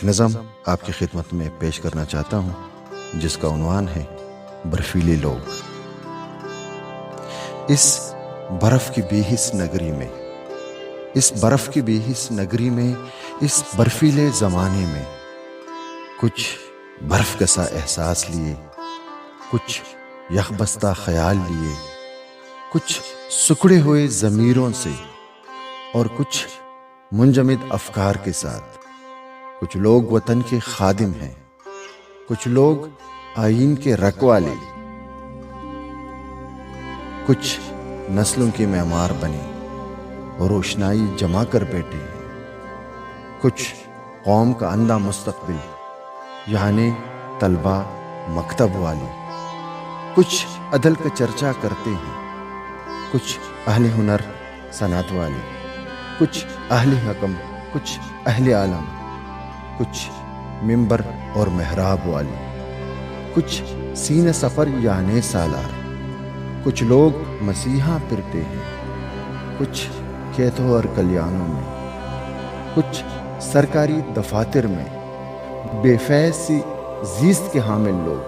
ایک نظم آپ کی خدمت میں پیش کرنا چاہتا ہوں جس کا عنوان ہے برفیلے لوگ۔ اس برف کی بے حس نگری میں، اس برف کی بے حس نگری میں، اس برفیلے زمانے میں کچھ برف گسا احساس لیے، کچھ یخبستہ خیال لیے، کچھ سکڑے ہوئے ضمیروں سے اور کچھ منجمد افکار کے ساتھ، کچھ لوگ وطن کے خادم ہیں، کچھ لوگ آئین کے رکھوالے، کچھ نسلوں کے معمار بنے اور روشنائی جما کر بیٹھے ہیں، کچھ قوم کا اندھا مستقبل یعنی طلبہ مکتب والے، کچھ عدل کا چرچا کرتے ہیں، کچھ اہل ہنر صنعت والے، کچھ اہل حکم، کچھ اہل عالم، کچھ ممبر اور محراب والے، کچھ سینہ سفر یعنی سالار، کچھ لوگ مسیحاں پھرتے ہیں، کچھ کھیتوں اور کلیانوں میں، کچھ سرکاری دفاتر میں بے فیض سی زیست کے حامل لوگ،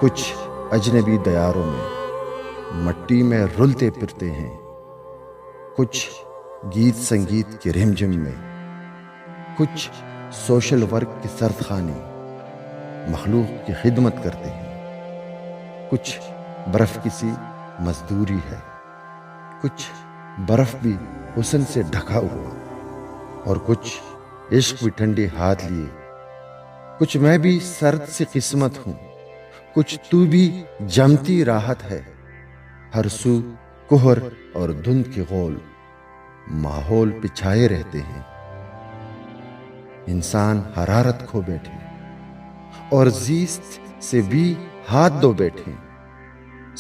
کچھ اجنبی دیاروں میں مٹی میں رلتے پھرتے ہیں، کچھ گیت سنگیت کے رمجم میں، کچھ سوشل ورک کے سردخانے مخلوق کی خدمت کرتے ہیں، کچھ برف کسی مزدوری ہے، کچھ برف بھی حسن سے ڈھکا ہوا، اور کچھ عشق بھی ٹھنڈے ہاتھ لیے، کچھ میں بھی سرد سے قسمت ہوں، کچھ تو بھی جمتی راحت ہے، ہر سو کہر اور دھند کے غول ماحول پہ چھائے رہتے ہیں، انسان حرارت کھو بیٹھے اور زیست سے بھی ہاتھ دھو بیٹھے،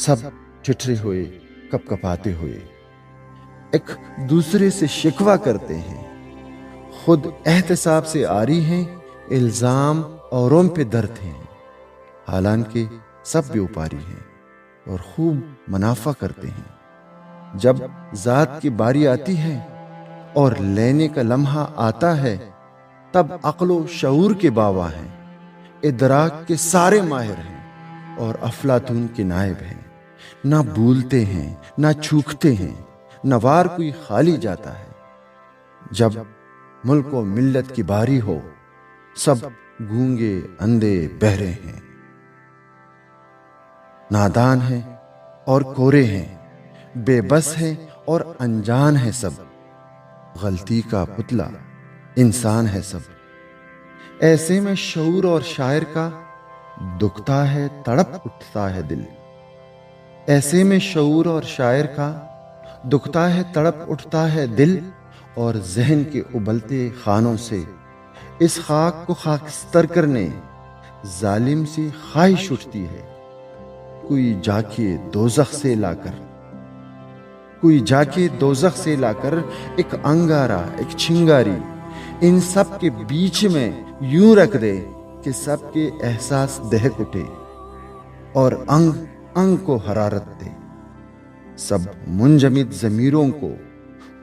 سب ٹھٹھرے ہوئے کپ کپاتے ہوئے ایک دوسرے سے شکوہ کرتے ہیں، خود احتساب سے آری ہیں، الزام اوروں پہ درتے ہیں، حالانکہ سب بے اوپاری ہیں اور خوب منافع کرتے ہیں۔ جب ذات کی باری آتی ہے اور لینے کا لمحہ آتا ہے، تب عقل و شعور کے باوا ہیں، ادراک کے سارے ماہر ہیں اور افلاطون کے نائب ہیں، نہ بھولتے ہیں نہ چوکتے ہیں، نہ وار کوئی خالی جاتا ہے۔ جب ملک و ملت کی باری ہو، سب گونگے اندھے بہرے ہیں، نادان ہیں اور کورے ہیں، بے بس ہیں اور انجان ہے، سب غلطی کا پتلا انسان ہے سب۔ ایسے میں شعور اور شاعر کا دکھتا ہے تڑپ اٹھتا ہے دل، ایسے میں شعور اور شاعر کا دکھتا ہے تڑپ اٹھتا ہے دل، اور ذہن کے ابلتے خانوں سے اس خاک کو خاکستر کرنے ظالم سی خواہش اٹھتی ہے، کوئی جا کے دوزخ سے لا کر، کوئی جا کے دوزخ سے لا کر ایک انگارہ ایک چنگاری ان سب کے بیچ میں یوں رکھ دے کہ سب کے احساس دہک اٹھے اور انگ انگ کو حرارت دے، سب منجمد ضمیروں کو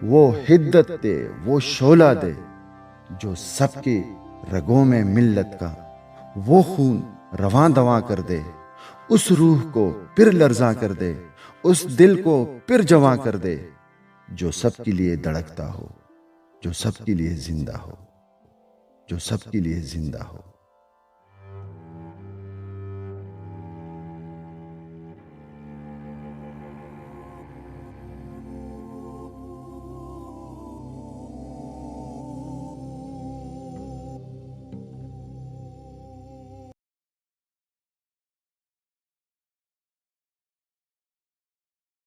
وہ حدت دے، وہ شعلہ دے جو سب کے رگوں میں ملت کا وہ خون رواں دواں کر دے، اس روح کو پھر لرزاں کر دے، اس دل کو پھر جواں کر دے جو سب کے لیے دھڑکتا ہو، جو سب کے لیے زندہ ہو، جو سب کے لیے زندہ ہو۔